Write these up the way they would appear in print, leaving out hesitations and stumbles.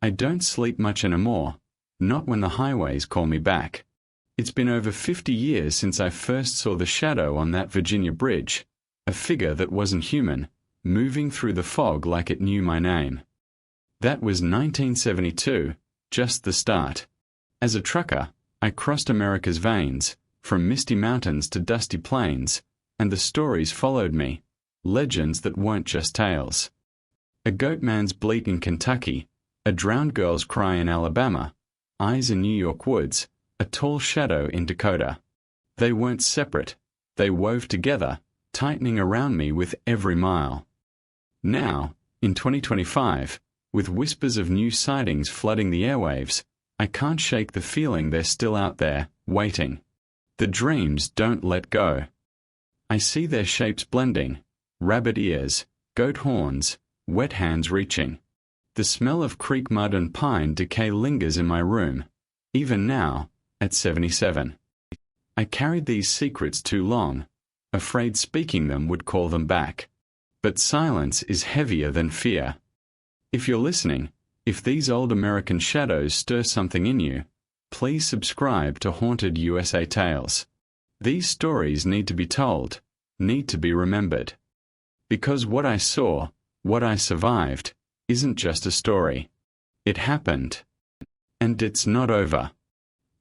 I don't sleep much anymore, not when the highways call me back. It's been over 50 years since I first saw the shadow on that Virginia bridge, a figure that wasn't human, moving through the fog like it knew my name. That was 1972, just the start. As a trucker, I crossed America's veins, from misty mountains to dusty plains, and the stories followed me, legends that weren't just tales. A goat man's bleat in Kentucky, a drowned girl's cry in Alabama, eyes in New York woods, a tall shadow in Dakota. They weren't separate, they wove together, tightening around me with every mile. Now, in 2025, with whispers of new sightings flooding the airwaves, I can't shake the feeling they're still out there, waiting. The dreams don't let go. I see their shapes blending, rabbit ears, goat horns, wet hands reaching. The smell of creek mud and pine decay lingers in my room, even now, at 77. I carried these secrets too long, afraid speaking them would call them back. But silence is heavier than fear. If you're listening, if these old American shadows stir something in you, please subscribe to Haunted USA Tales. These stories need to be told, need to be remembered. Because what I saw, what I survived, isn't just a story. It happened. And it's not over.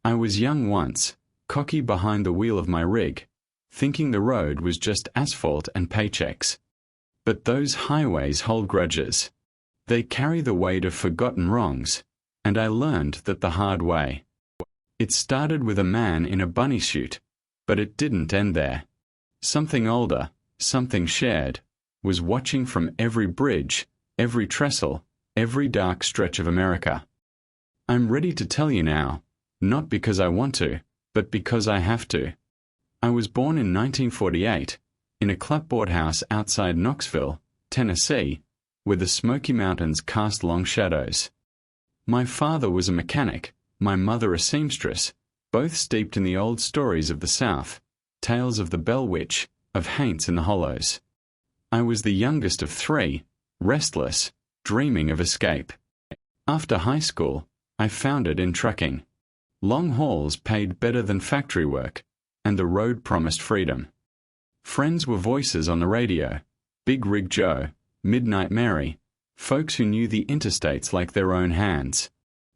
I was young once, cocky behind the wheel of my rig, thinking the road was just asphalt and paychecks. But those highways hold grudges. They carry the weight of forgotten wrongs, and I learned that the hard way. It started with a man in a bunny suit, but it didn't end there. Something older, something shared, was watching from every bridge, every trestle, every dark stretch of America. I'm ready to tell you now, not because I want to, but because I have to. I was born in 1948, in a clapboard house outside Knoxville, Tennessee, where the Smoky Mountains cast long shadows. My father was a mechanic, my mother a seamstress, both steeped in the old stories of the South, tales of the Bell Witch, of Haints in the Hollows. I was the youngest of three, restless, dreaming of escape. After high school, I foundered in trucking. Long hauls paid better than factory work, and the road promised freedom. Friends were voices on the radio, Big Rig Joe, Midnight Mary, folks who knew the interstates like their own hands.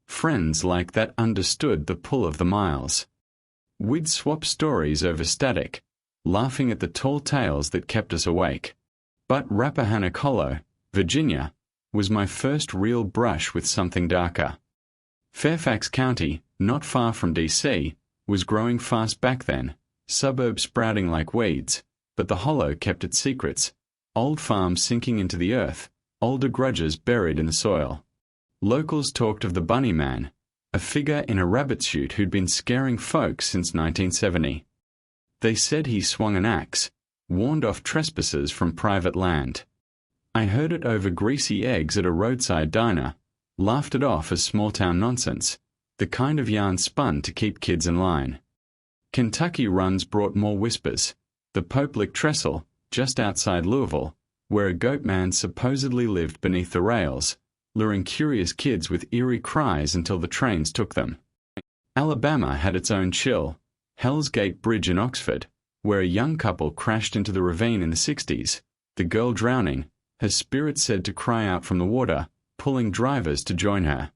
Friends like that understood the pull of the miles. We'd swap stories over static, laughing at the tall tales that kept us awake. But Rappahannock Hollow, Virginia, was my first real brush with something darker. Fairfax County, not far from D.C., was growing fast back then, suburbs sprouting like weeds, but the Hollow kept its secrets, old farms sinking into the earth, older grudges buried in the soil. Locals talked of the Bunny Man, a figure in a rabbit suit who'd been scaring folks since 1970. They said he swung an axe, warned off trespassers from private land. I heard it over greasy eggs at a roadside diner, laughed it off as small-town nonsense, the kind of yarn spun to keep kids in line. Kentucky runs brought more whispers. The Pope Lick Trestle, just outside Louisville, where a goat man supposedly lived beneath the rails, luring curious kids with eerie cries until the trains took them. Alabama had its own chill, Hell's Gate Bridge in Oxford, where a young couple crashed into the ravine in the 60s, the girl drowning, her spirit said to cry out from the water, pulling drivers to join her.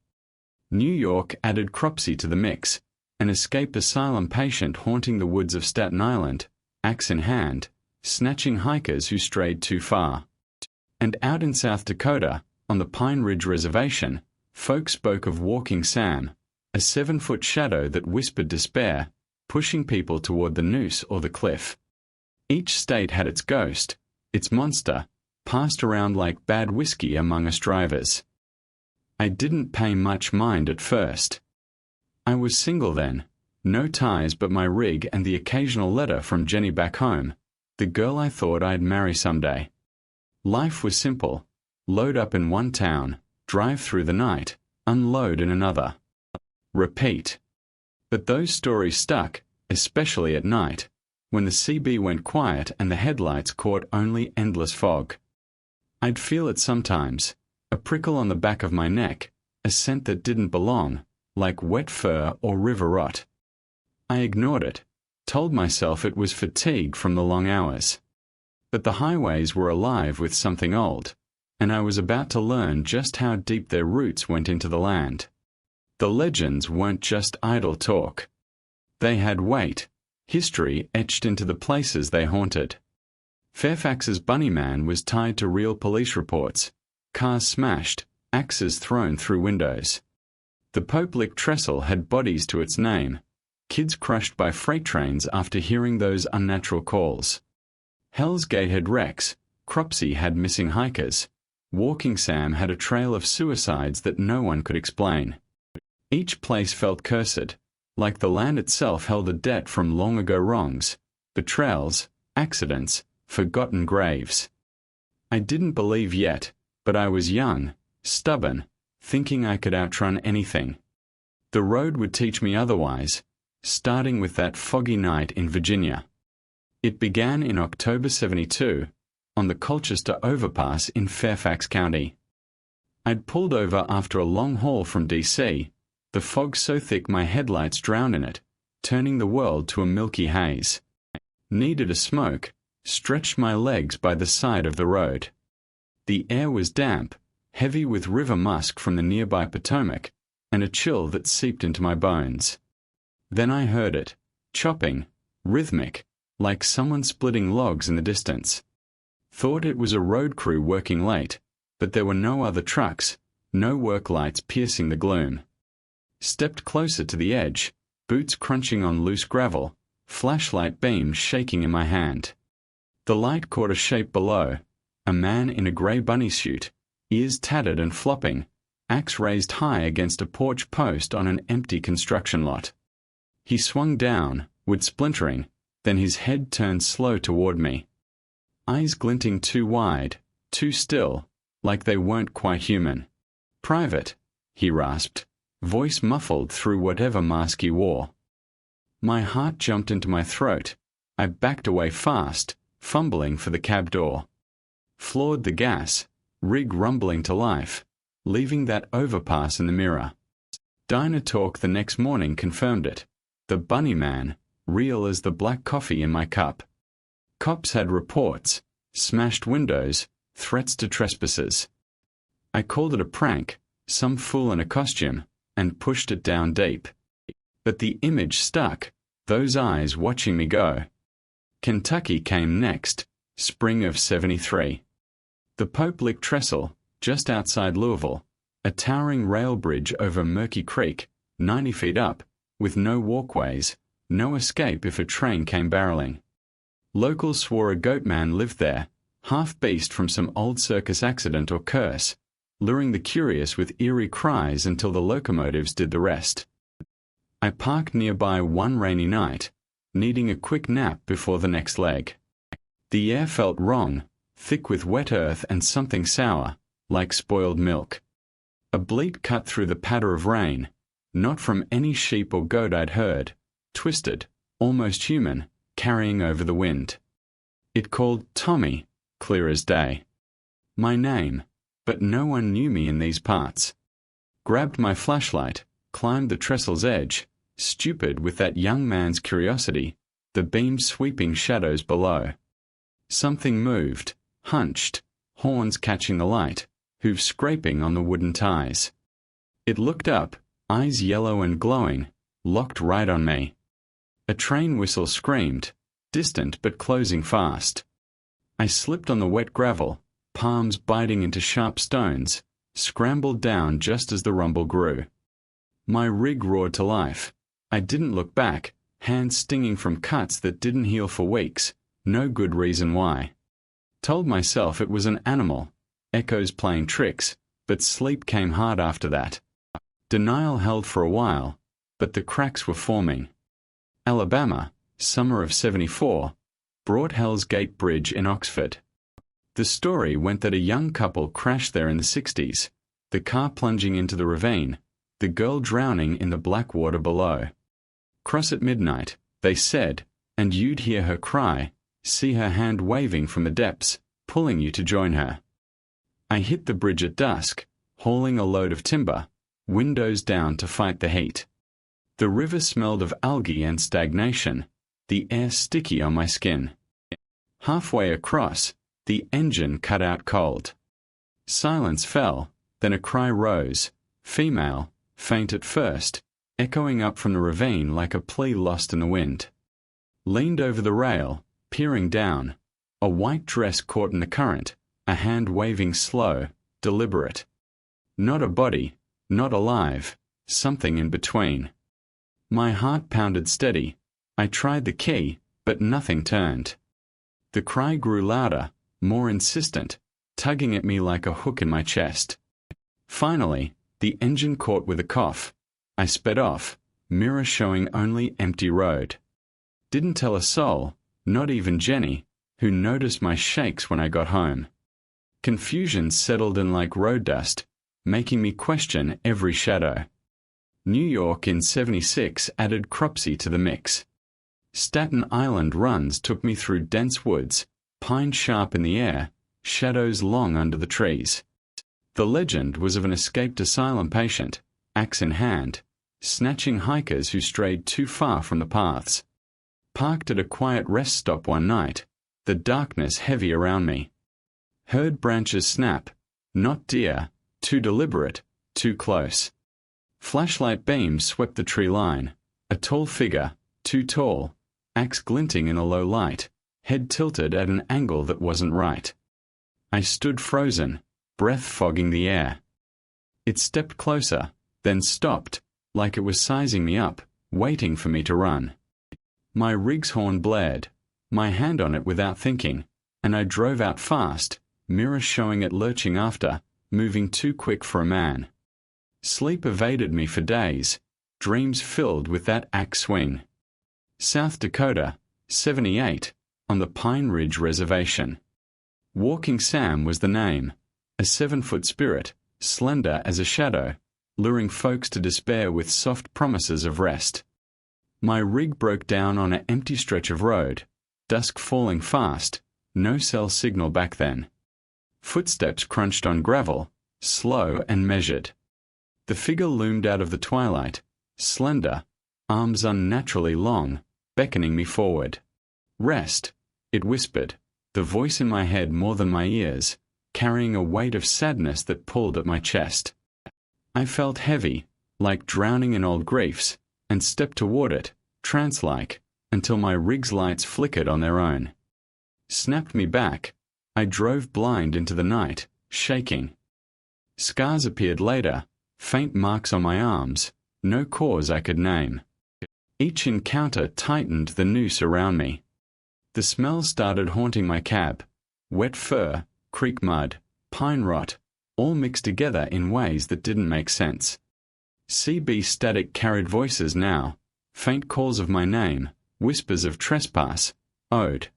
New York added Cropsey to the mix, an escape asylum patient haunting the woods of Staten Island, axe in hand, snatching hikers who strayed too far. And out in South Dakota, on the Pine Ridge Reservation, folks spoke of Walking Sam, a 7-foot shadow that whispered despair, pushing people toward the noose or the cliff. Each state had its ghost, its monster, passed around like bad whiskey among us drivers. I didn't pay much mind at first. I was single then, no ties but my rig and the occasional letter from Jenny back home, the girl I thought I'd marry someday. Life was simple. Load up in one town, drive through the night, unload in another. Repeat. But those stories stuck, especially at night, when the CB went quiet and the headlights caught only endless fog. I'd feel it sometimes, a prickle on the back of my neck, a scent that didn't belong, like wet fur or river rot. I ignored it, told myself it was fatigue from the long hours. But the highways were alive with something old, and I was about to learn just how deep their roots went into the land. The legends weren't just idle talk. They had weight, history etched into the places they haunted. Fairfax's Bunnyman was tied to real police reports, cars smashed, axes thrown through windows. The Popelick trestle had bodies to its name, kids crushed by freight trains after hearing those unnatural calls. Hell's Gate had wrecks, Cropsey had missing hikers, Walking Sam had a trail of suicides that no one could explain. Each place felt cursed, like the land itself held a debt from long ago wrongs, betrayals, accidents, forgotten graves. I didn't believe yet, but I was young, stubborn, thinking I could outrun anything. The road would teach me otherwise, starting with that foggy night in Virginia. It began in October '72, on the Colchester Overpass in Fairfax County. I'd pulled over after a long haul from D.C., the fog so thick my headlights drowned in it, turning the world to a milky haze. Needed a smoke, stretched my legs by the side of the road. The air was damp, heavy with river musk from the nearby Potomac, and a chill that seeped into my bones. Then I heard it, chopping, rhythmic, like someone splitting logs in the distance. Thought it was a road crew working late, but there were no other trucks, no work lights piercing the gloom. Stepped closer to the edge, boots crunching on loose gravel, flashlight beams shaking in my hand. The light caught a shape below, a man in a grey bunny suit, ears tattered and flopping, axe raised high against a porch post on an empty construction lot. He swung down, wood splintering, then his head turned slow toward me. Eyes glinting too wide, too still, like they weren't quite human. "Private," he rasped, voice muffled through whatever mask he wore. My heart jumped into my throat. I backed away fast, fumbling for the cab door. Floored the gas, rig rumbling to life, leaving that overpass in the mirror. Diner talk the next morning confirmed it. The Bunny Man, real as the black coffee in my cup. Cops had reports, smashed windows, threats to trespassers. I called it a prank, some fool in a costume, and pushed it down deep. But the image stuck, those eyes watching me go. Kentucky came next, spring of '73. The Popelick trestle, just outside Louisville, a towering rail bridge over Murky Creek, 90 feet up, with no walkways, no escape if a train came barreling. Locals swore a goat man lived there, half beast from some old circus accident or curse, luring the curious with eerie cries until the locomotives did the rest. I parked nearby one rainy night, needing a quick nap before the next leg. The air felt wrong, thick with wet earth and something sour, like spoiled milk. A bleat cut through the patter of rain, not from any sheep or goat I'd heard, twisted, almost human, carrying over the wind. It called Tommy, clear as day. My name, but no one knew me in these parts. Grabbed my flashlight, climbed the trestle's edge, stupid with that young man's curiosity, the beam sweeping shadows below. Something moved, hunched, horns catching the light, hooves scraping on the wooden ties. It looked up, eyes yellow and glowing, locked right on me. A train whistle screamed, distant but closing fast. I slipped on the wet gravel, palms biting into sharp stones, scrambled down just as the rumble grew. My rig roared to life. I didn't look back, hands stinging from cuts that didn't heal for weeks, no good reason why. Told myself it was an animal, echoes playing tricks, but sleep came hard after that. Denial held for a while, but the cracks were forming. Alabama, summer of '74, brought Hell's Gate Bridge in Oxford. The story went that a young couple crashed there in the '60s, the car plunging into the ravine, the girl drowning in the black water below. Cross at midnight, they said, and you'd hear her cry, see her hand waving from the depths, pulling you to join her. I hit the bridge at dusk, hauling a load of timber, windows down to fight the heat. The river smelled of algae and stagnation, the air sticky on my skin. Halfway across, the engine cut out cold. Silence fell, then a cry rose, female, faint at first, echoing up from the ravine like a plea lost in the wind. Leaned over the rail, peering down, a white dress caught in the current, a hand waving slow, deliberate. Not a body, not alive, something in between. My heart pounded steady. I tried the key, but nothing turned. The cry grew louder, more insistent, tugging at me like a hook in my chest. Finally, the engine caught with a cough. I sped off, mirror showing only empty road. Didn't tell a soul, not even Jenny, who noticed my shakes when I got home. Confusion settled in like road dust, making me question every shadow. New York in '76 added Cropsey to the mix. Staten Island runs took me through dense woods, pine sharp in the air, shadows long under the trees. The legend was of an escaped asylum patient, axe in hand, snatching hikers who strayed too far from the paths. Parked at a quiet rest stop one night, the darkness heavy around me. Heard branches snap, not deer, too deliberate, too close. Flashlight beams swept the tree line, a tall figure, too tall, axe glinting in a low light, head tilted at an angle that wasn't right. I stood frozen, breath fogging the air. It stepped closer, then stopped, like it was sizing me up, waiting for me to run. My rig's horn blared, my hand on it without thinking, and I drove out fast, mirror showing it lurching after, moving too quick for a man. Sleep evaded me for days, dreams filled with that axe swing. South Dakota, '78, on the Pine Ridge Reservation. Walking Sam was the name, a 7-foot spirit, slender as a shadow, luring folks to despair with soft promises of rest. My rig broke down on an empty stretch of road, dusk falling fast, no cell signal back then. Footsteps crunched on gravel, slow and measured. The figure loomed out of the twilight, slender, arms unnaturally long, beckoning me forward. Rest, it whispered, the voice in my head more than my ears, carrying a weight of sadness that pulled at my chest. I felt heavy, like drowning in old griefs, and stepped toward it, trance-like, until my rig's lights flickered on their own. Snapped me back. I drove blind into the night, shaking. Scars appeared later, faint marks on my arms, no cause I could name. Each encounter tightened the noose around me. The smell started haunting my cab. Wet fur, creek mud, pine rot, all mixed together in ways that didn't make sense. CB static carried voices now, faint calls of my name, whispers of trespass, ode.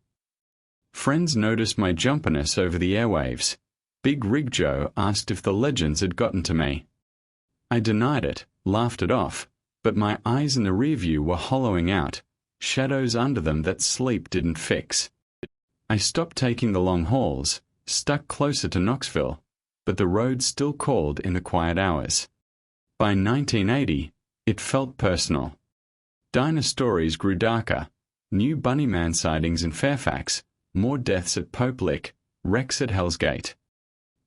Friends noticed my jumpiness over the airwaves. Big Rig Joe asked if the legends had gotten to me. I denied it, laughed it off, but my eyes in the rear view were hollowing out, shadows under them that sleep didn't fix. I stopped taking the long hauls, stuck closer to Knoxville, but the road still called in the quiet hours. By 1980, it felt personal. Diner stories grew darker, new Bunnyman sightings in Fairfax, more deaths at Pope Lick, wrecks at Hell's Gate.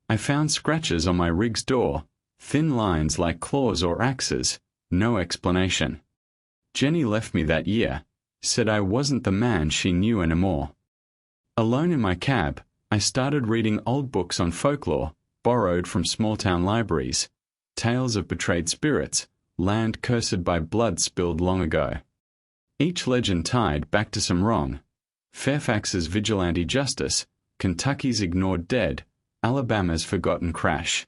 I found scratches on my rig's door, thin lines like claws or axes, no explanation. Jenny left me that year, said I wasn't the man she knew anymore. Alone in my cab, I started reading old books on folklore, borrowed from small-town libraries, tales of betrayed spirits, land cursed by blood spilled long ago. Each legend tied back to some wrong. Fairfax's vigilante justice, Kentucky's ignored dead, Alabama's forgotten crash.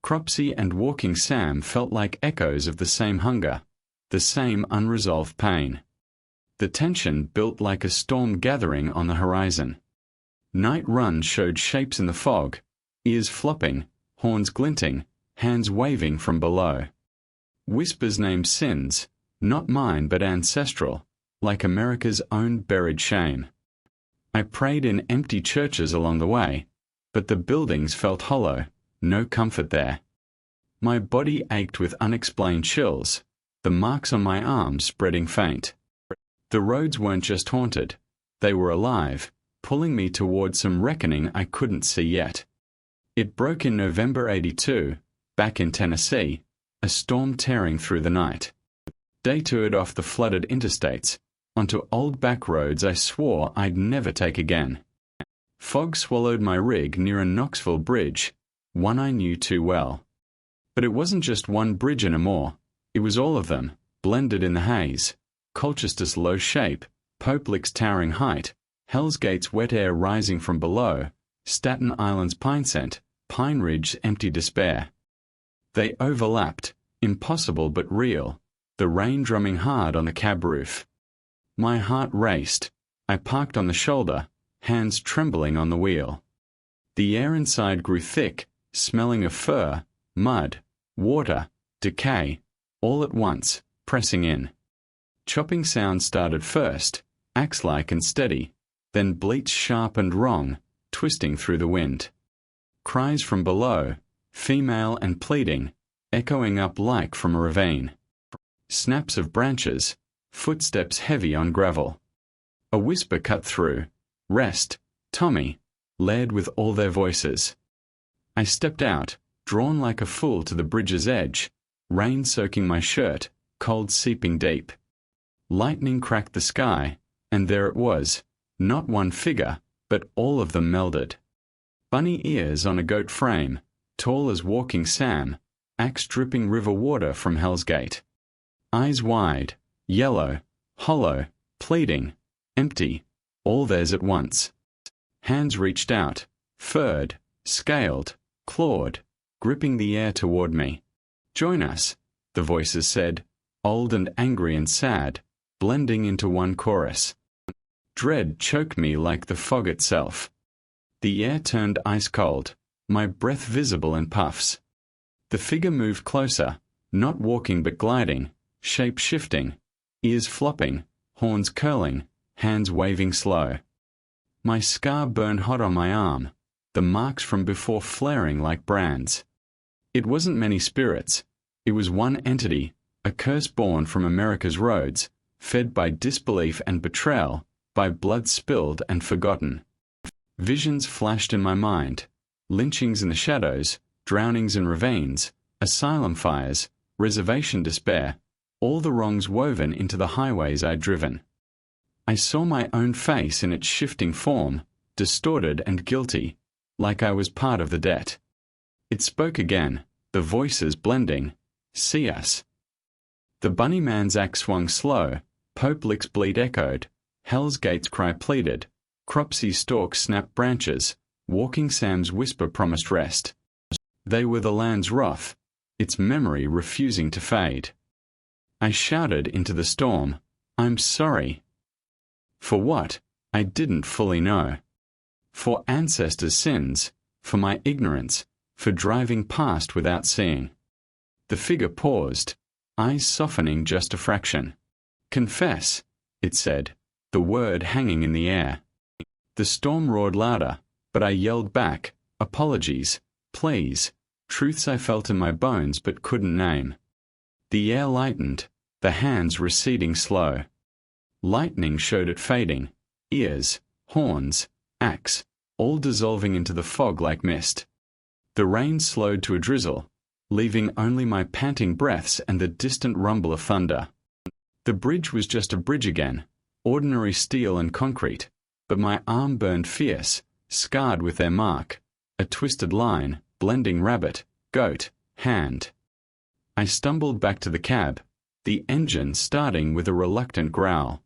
Cropsey and Walking Sam felt like echoes of the same hunger, the same unresolved pain. The tension built like a storm gathering on the horizon. Night runs showed shapes in the fog, ears flopping, horns glinting, hands waving from below. Whispers named sins, not mine but ancestral, like America's own buried shame. I prayed in empty churches along the way, but the buildings felt hollow, no comfort there. My body ached with unexplained chills, the marks on my arms spreading faint. The roads weren't just haunted, they were alive, pulling me towards some reckoning I couldn't see yet. It broke in November '82, back in Tennessee, a storm tearing through the night. Detoured off the flooded interstates, onto old back roads I swore I'd never take again. Fog swallowed my rig near a Knoxville bridge, one I knew too well. But it wasn't just one bridge anymore, it was all of them, blended in the haze. Colchester's low shape, Popelick's towering height, Hell's Gate's wet air rising from below, Staten Island's pine scent, Pine Ridge's empty despair. They overlapped, impossible but real, the rain drumming hard on the cab roof. My heart raced. I parked on the shoulder, hands trembling on the wheel. The air inside grew thick, smelling of fur, mud, water, decay, all at once, pressing in. Chopping sounds started first, axe-like and steady, then bleats sharp and wrong, twisting through the wind. Cries from below, female and pleading, echoing up like from a ravine. Snaps of branches, footsteps heavy on gravel. A whisper cut through, "Rest, Tommy," led with all their voices. I stepped out, drawn like a fool to the bridge's edge, rain soaking my shirt, cold seeping deep. Lightning cracked the sky, and there it was, not one figure, but all of them melded. Bunny ears on a goat frame, tall as walking Sam, axe dripping river water from Hell's Gate. Eyes wide, yellow, hollow, pleading, empty, all theirs at once. Hands reached out, furred, scaled, clawed, gripping the air toward me. "Join us," the voices said, old and angry and sad, blending into one chorus. Dread choked me like the fog itself. The air turned ice cold, my breath visible in puffs. The figure moved closer, not walking but gliding, shape shifting, ears flopping, horns curling, hands waving slow. My scar burned hot on my arm, the marks from before flaring like brands. It wasn't many spirits, it was one entity, a curse born from America's roads, fed by disbelief and betrayal, by blood spilled and forgotten. Visions flashed in my mind, lynchings in the shadows, drownings in ravines, asylum fires, reservation despair, all the wrongs woven into the highways I'd driven. I saw my own face in its shifting form, distorted and guilty, like I was part of the debt. It spoke again, the voices blending, "See us." The bunny man's axe swung slow, Popelick's bleat echoed, Hell's Gate's cry pleaded, Cropsey's stalk snapped branches, Walking Sam's whisper promised rest. They were the land's wrath, its memory refusing to fade. I shouted into the storm, "I'm sorry." For what? I didn't fully know. For ancestors' sins, for my ignorance, for driving past without seeing. The figure paused, eyes softening just a fraction. "Confess," it said, the word hanging in the air. The storm roared louder, but I yelled back, apologies, please, truths I felt in my bones but couldn't name. The air lightened, the hands receding slow. Lightning showed it fading, ears, horns, axe, all dissolving into the fog like mist. The rain slowed to a drizzle, leaving only my panting breaths and the distant rumble of thunder. The bridge was just a bridge again, ordinary steel and concrete, but my arm burned fierce, scarred with their mark, a twisted line, blending rabbit, goat, hand. I stumbled back to the cab, the engine starting with a reluctant growl.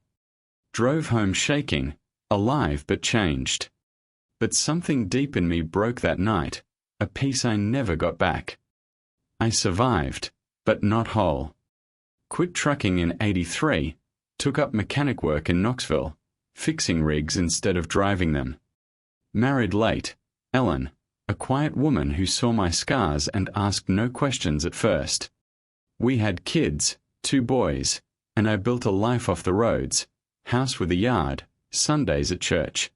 Drove home shaking, alive but changed. But something deep in me broke that night, a piece I never got back. I survived, but not whole. Quit trucking in '83, took up mechanic work in Knoxville, fixing rigs instead of driving them. Married late, Ellen, a quiet woman who saw my scars and asked no questions at first. We had kids, 2 boys, and I built a life off the roads, house with a yard, Sundays at church.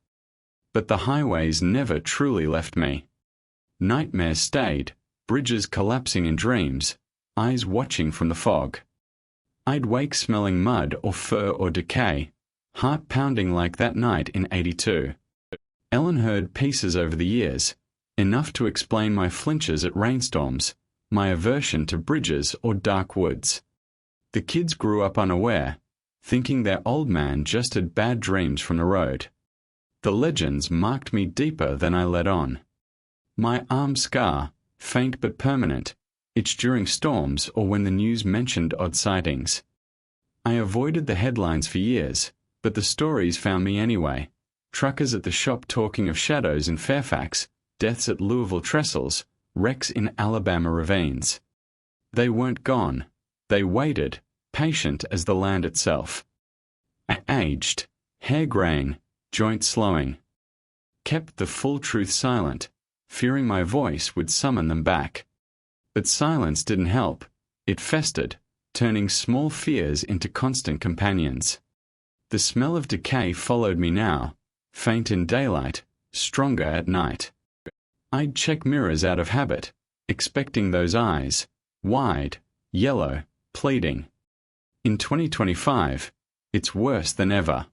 But the highways never truly left me. Nightmares stayed, bridges collapsing in dreams, eyes watching from the fog. I'd wake smelling mud or fur or decay, heart pounding like that night in '82. Ellen heard pieces over the years, enough to explain my flinches at rainstorms, my aversion to bridges or dark woods. The kids grew up unaware, thinking their old man just had bad dreams from the road. The legends marked me deeper than I let on. My arm scar, faint but permanent, itched during storms or when the news mentioned odd sightings. I avoided the headlines for years, but the stories found me anyway. Truckers at the shop talking of shadows in Fairfax, deaths at Louisville trestles, wrecks in Alabama ravines. They weren't gone. They waited, patient as the land itself. I aged, hair graying, joints slowing. Kept the full truth silent, fearing my voice would summon them back. But silence didn't help. It festered, turning small fears into constant companions. The smell of decay followed me now, faint in daylight, stronger at night. I'd check mirrors out of habit, expecting those eyes, wide, yellow, pleading. In 2025, it's worse than ever.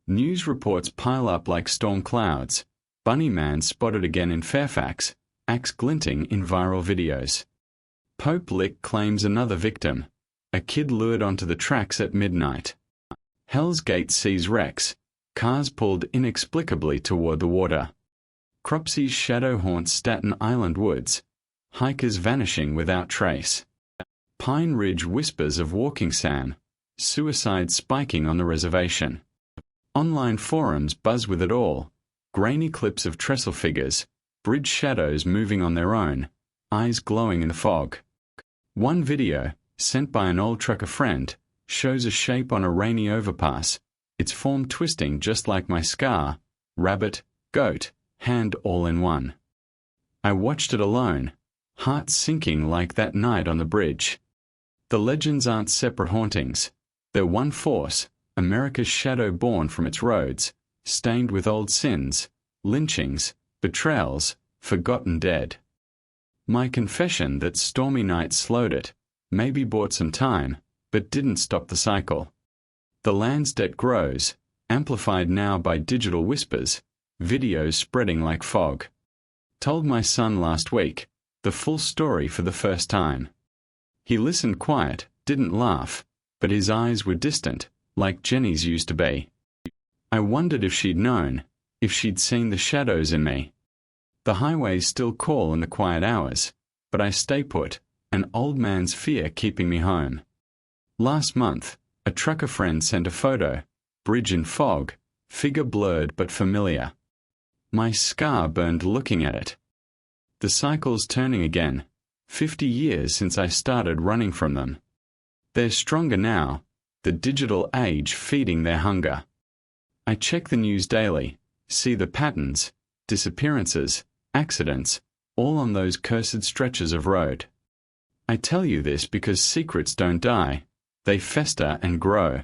News reports pile up like storm clouds. Bunny Man spotted again in Fairfax, axe glinting in viral videos. Pope Lick claims another victim, a kid lured onto the tracks at midnight. Hell's Gate sees wrecks, cars pulled inexplicably toward the water. Cropsey's shadow haunts Staten Island woods, hikers vanishing without trace. Pine Ridge whispers of walking Sam, suicide spiking on the reservation. Online forums buzz with it all, grainy clips of trestle figures, bridge shadows moving on their own, eyes glowing in the fog. One video, sent by an old trucker friend, shows a shape on a rainy overpass, its form twisting just like my scar, rabbit, goat, hand all in one. I watched it alone, heart sinking like that night on the bridge. The legends aren't separate hauntings. They're one force, America's shadow born from its roads, stained with old sins, lynchings, betrayals, forgotten dead. My confession that stormy nights slowed it, maybe bought some time, but didn't stop the cycle. The land's debt grows, amplified now by digital whispers, videos spreading like fog. Told my son last week, the full story for the first time. He listened quiet, didn't laugh, but his eyes were distant, like Jenny's used to be. I wondered if she'd known, if she'd seen the shadows in me. The highways still call in the quiet hours, but I stay put, an old man's fear keeping me home. Last month, a trucker friend sent a photo, bridge in fog, figure blurred but familiar. My scar burned looking at it. The cycle's turning again, 50 years since I started running from them. They're stronger now, the digital age feeding their hunger. I check the news daily, see the patterns, disappearances, accidents, all on those cursed stretches of road. I tell you this because secrets don't die, they fester and grow.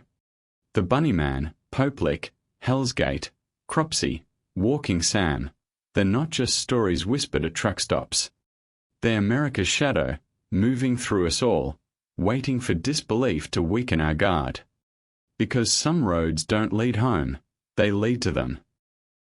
The Bunny Man, Pope Lick, Hell's Gate, Cropsey, Walking Sam, they're not just stories whispered at truck stops. They're America's shadow, moving through us all, waiting for disbelief to weaken our guard. Because some roads don't lead home, they lead to them.